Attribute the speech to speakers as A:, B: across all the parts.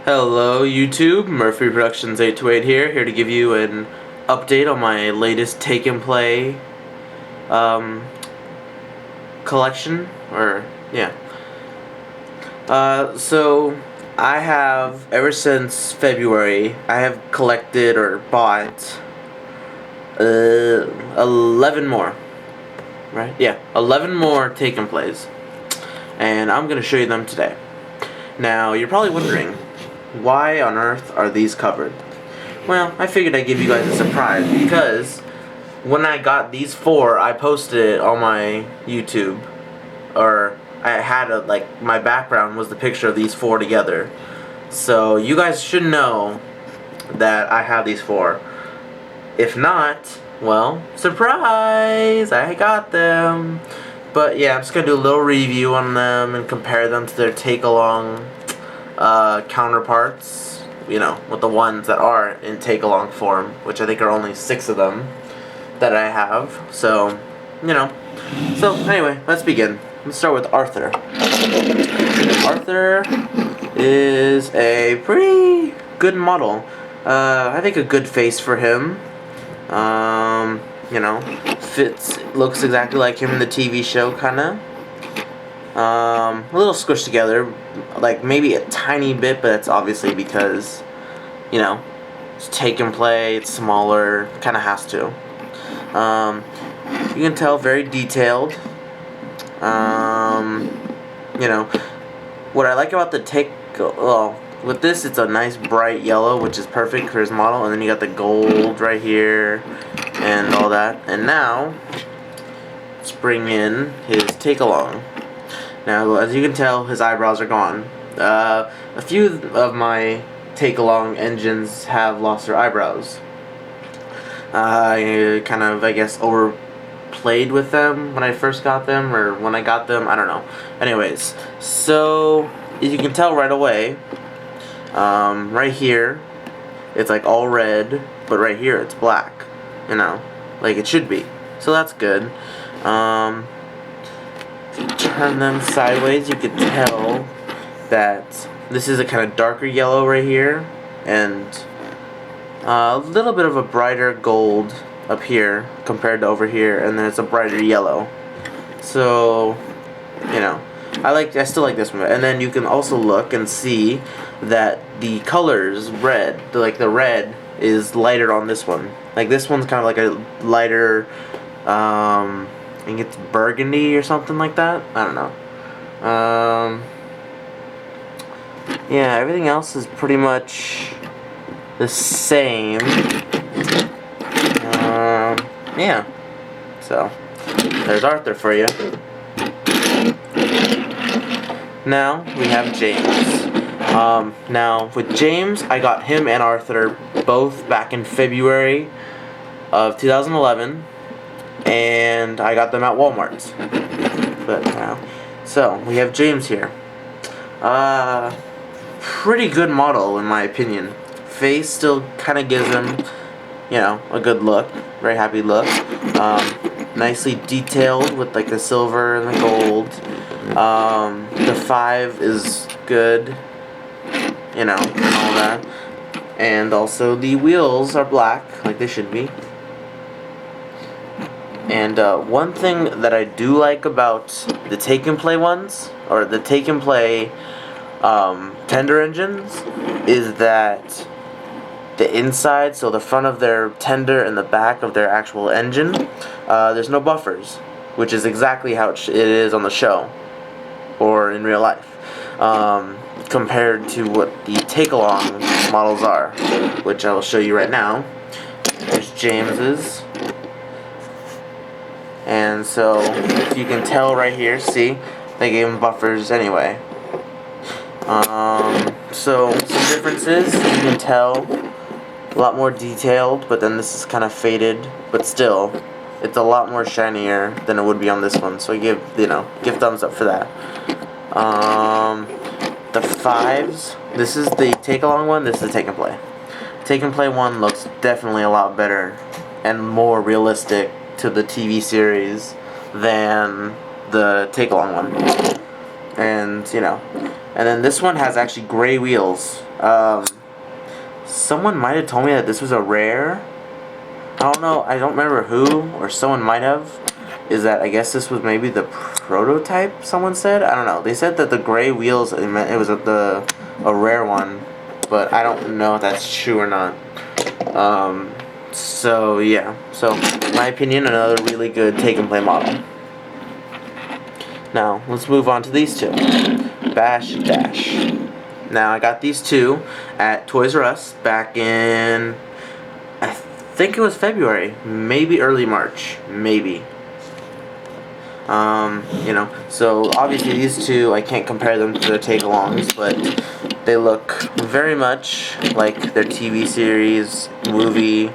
A: Hello YouTube, Murphy Productions 828 here to give you an update on my latest take and play collection, so I have, ever since February, I have collected or bought 11 more, right? Yeah, 11 more take and plays, and I'm going to show you them today. Now, you're probably wondering, why on earth are these covered? Well, I figured I'd give you guys a surprise because when I got these four, I posted it on my YouTube, or I had my background was the picture of these four together. So you guys should know that I have these four. If not, well, surprise! I got them. But yeah, I'm just gonna do a little review on them and compare them to their take-along counterparts, with the ones that are in take-along form, which I think are only 6 of them that I have. So, So anyway, let's begin. Let's start with Arthur. Arthur is a pretty good model. I think a good face for him. Fits, looks exactly like him in the TV show, kinda. A little squished together, like maybe a tiny bit, but that's obviously because, it's take and play, it's smaller, kinda has to. You can tell very detailed. What I like about the with this, it's a nice bright yellow, which is perfect for his model, and then you got the gold right here and all that. And now let's bring in his take along. Now, as you can tell, his eyebrows are gone. A few of my take along engines have lost their eyebrows. I kind of, I guess, overplayed with them when I first got them, or when I got them, I don't know. Anyways, so as you can tell right away, right here it's like all red, but right here it's black, like it should be. So that's good. If you turn them sideways, you can tell that this is a kind of darker yellow right here, and a little bit of a brighter gold up here compared to over here, and then it's a brighter yellow. So, I still like this one. And then you can also look and see that the colors red, the red is lighter on this one. Like this one's kind of like a lighter, I think it's burgundy or something like that. I don't know. Yeah, everything else is pretty much the same. Yeah. So, there's Arthur for you. Now, we have James. Now, with James, I got him and Arthur both back in February of 2011, and I got them at Walmart. So, we have James here. Pretty good model, in my opinion. Face still kind of gives him, a good look. Very happy look. Nicely detailed with the silver and the gold. The 5 is good, and all that. And also the wheels are black, like they should be. And one thing that I do like about the take and play ones, or the take and play tender engines, is that the inside, so the front of their tender and the back of their actual engine, there's no buffers, which is exactly how it is on the show or in real life, compared to what the take-along models are, which I will show you right now. There's James's, and so you can tell right here, see, they gave him buffers anyway. So some differences, you can tell. A lot more detailed, but then this is kind of faded, but still, it's a lot more shinier than it would be on this one, so I give thumbs up for that. The 5s, this is the take-along one, this is the take-and-play. Take-and-play one looks definitely a lot better and more realistic to the TV series than the take-along one. And, And then this one has actually gray wheels. Someone might have told me that this was a rare. I don't know. I don't remember who, or someone might have. Is that I guess this was maybe the prototype? Someone said. I don't know. They said that the gray wheels it was a rare one, but I don't know if that's true or not. So yeah. So in my opinion, another really good take and play model. Now let's move on to these two. Bash Dash. Now I got these two at Toys R Us back in, I think it was February, maybe early March, maybe. You know, so obviously these two, I can't compare them to the take-alongs, but they look very much like their TV series, movie,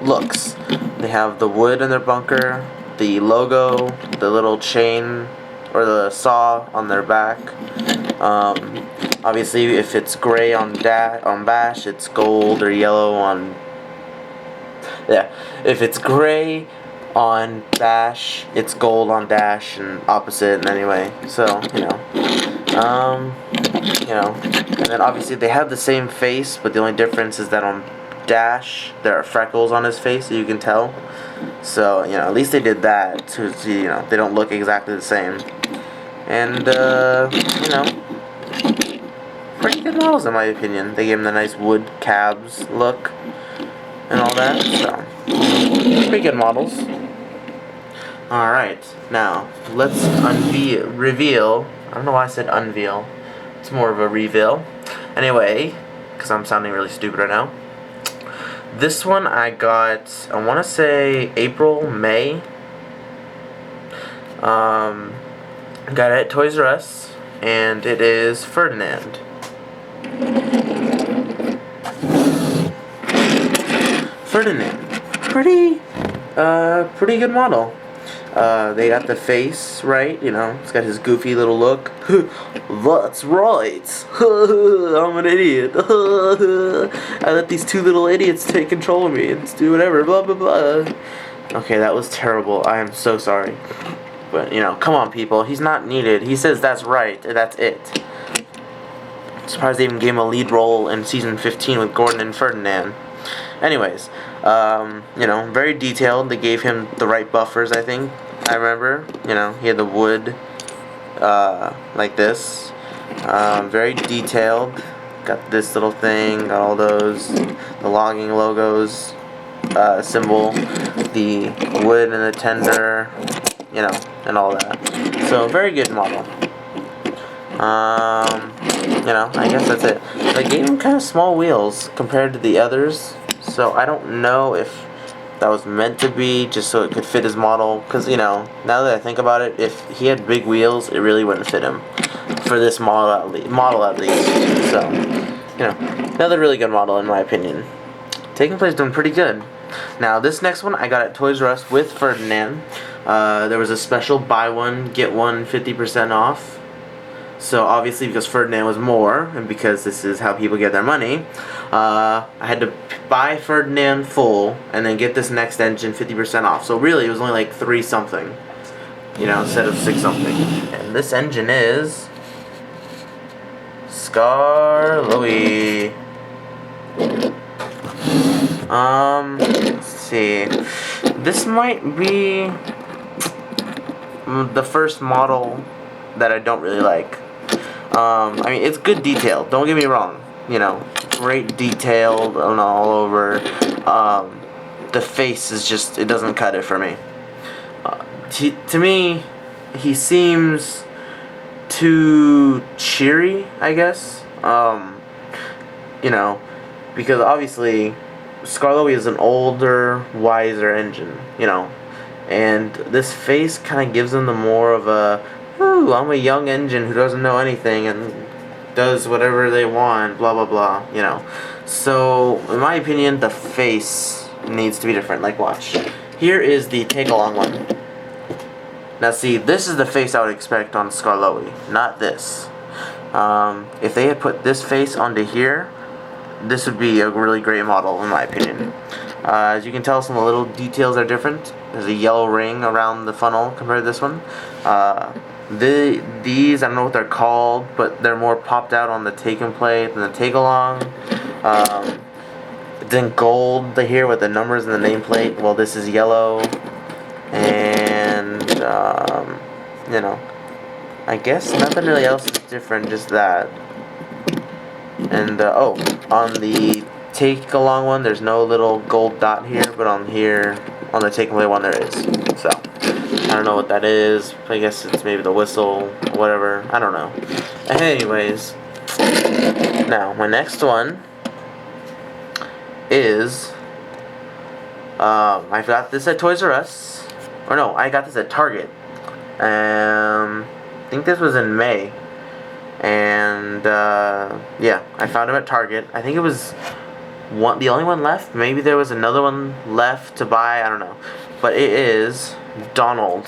A: looks. They have the wood in their bunker, the logo, the little chain, or the saw on their back. Obviously, if it's gray on Bash, it's gold or yellow on... Yeah, if it's gray on Bash, it's gold on Dash, and opposite in any way. So, you know, and then obviously they have the same face, but the only difference is that on Dash, there are freckles on his face, so you can tell. So, you know, at least they did that, to see, you know, they don't look exactly the same. And, you know, pretty good models in my opinion. They gave him the nice wood cabs look and all that, so pretty good models. Alright, now let's reveal. I don't know why I said unveil. It's more of a reveal. Anyway, because I'm sounding really stupid right now. This one I got, I want to say April, May. Got it at Toys R Us, and it is Ferdinand. Pretty good model. They got the face right, you know, it's got his goofy little look. That's right. I'm an idiot. I let these two little idiots take control of me and do whatever, blah blah blah. Okay, that was terrible. I am so sorry. But, you know, come on, people. He's not needed. He says that's right. That's it. I'm surprised they even gave him a lead role in season 15 with Gordon and Ferdinand. Anyways, you know, very detailed. They gave him the right buffers, I think. I remember. You know, he had the wood, like this. Very detailed. Got this little thing. Got all those. The logging logos, symbol. The wood and the tender. You know, and all that. So, very good model. You know, I guess that's it. They gave him kind of small wheels compared to the others. So, I don't know if that was meant to be just so it could fit his model. Because, you know, now that I think about it, if he had big wheels, it really wouldn't fit him. For this model at least. So, you know, another really good model in my opinion. Taking Place doing pretty good. Now, this next one I got at Toys R Us with Ferdinand. There was a special buy one, get one 50% off. So, obviously, because Ferdinand was more, and because this is how people get their money, I had to buy Ferdinand full, and then get this next engine 50% off. So, really, it was only like 3 something, you know, instead of 6 something. And this engine is Scar Louie. Let's see. This might be the first model that I don't really like. I mean, it's good detail. Don't get me wrong. You know, great detailed and all over. The face is just, it doesn't cut it for me. To me, he seems too cheery, I guess. You know, because obviously Scar Louie is an older, wiser engine, you know, and this face kind of gives him the more of a, ooh, I'm a young engine who doesn't know anything and does whatever they want, blah blah blah, you know. So in my opinion, the face needs to be different. Like, watch, here is the take along one. Now see, this is the face I would expect on Scar Louie, not this. If they had put this face onto here, this would be a really great model in my opinion. As you can tell, some of the little details are different. There's a yellow ring around the funnel compared to this one. These, I don't know what they're called, but they're more popped out on the take and play than the take along. It's in gold here with the numbers and the nameplate. Well, this is yellow, and you know, I guess nothing really else is different, just that. And oh, on the take along one, there's no little gold dot here, but on here, on the take and play one, there is. So I don't know what that is. I guess it's maybe the whistle, whatever. I don't know. Anyways, now my next one is I got this at Toys R Us, or no, I got this at Target. I think this was in May, and yeah, I found him at Target. I think it was the only one left. Maybe there was another one left to buy. I don't know, but it is Donald,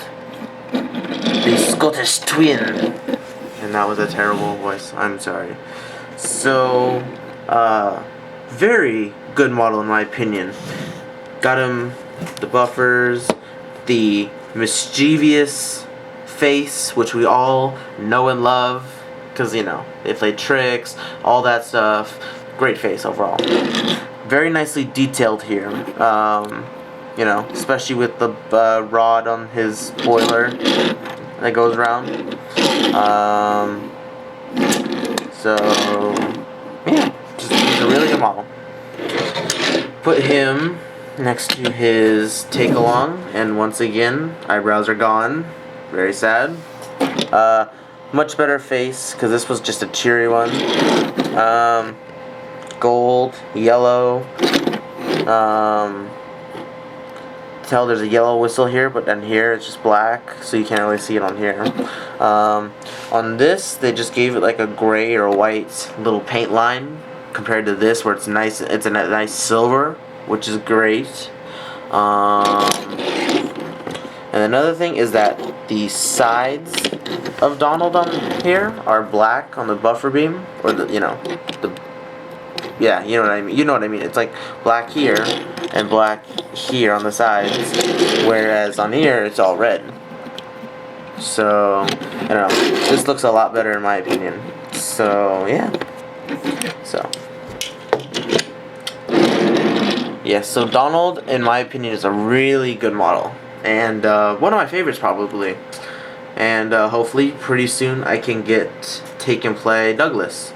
A: the Scottish twin. And that was a terrible voice. I'm sorry. So, very good model in my opinion. Got him the buffers, the mischievous face, which we all know and love, because, you know, they play tricks, all that stuff. Great face overall. Very nicely detailed here. You know, especially with the rod on his boiler that goes around. So, yeah, just he's a really good model. Put him next to his take along, and once again, eyebrows are gone. Very sad. Much better face, because this was just a cheery one. Gold, yellow. Tell there's a yellow whistle here, but then here it's just black, so you can't really see it on here. On this, they just gave it like a gray or white little paint line compared to this, where it's nice. It's a nice silver, which is great. And another thing is that the sides of Donald on here are black on the buffer beam, or the yeah, you know what I mean. You know what I mean. It's like black here and black here on the sides, whereas on here it's all red. So, I don't know. This looks a lot better in my opinion. So, yeah. So, yeah. So Donald, in my opinion, is a really good model, and one of my favorites probably. And hopefully, pretty soon I can get Take and Play Douglas.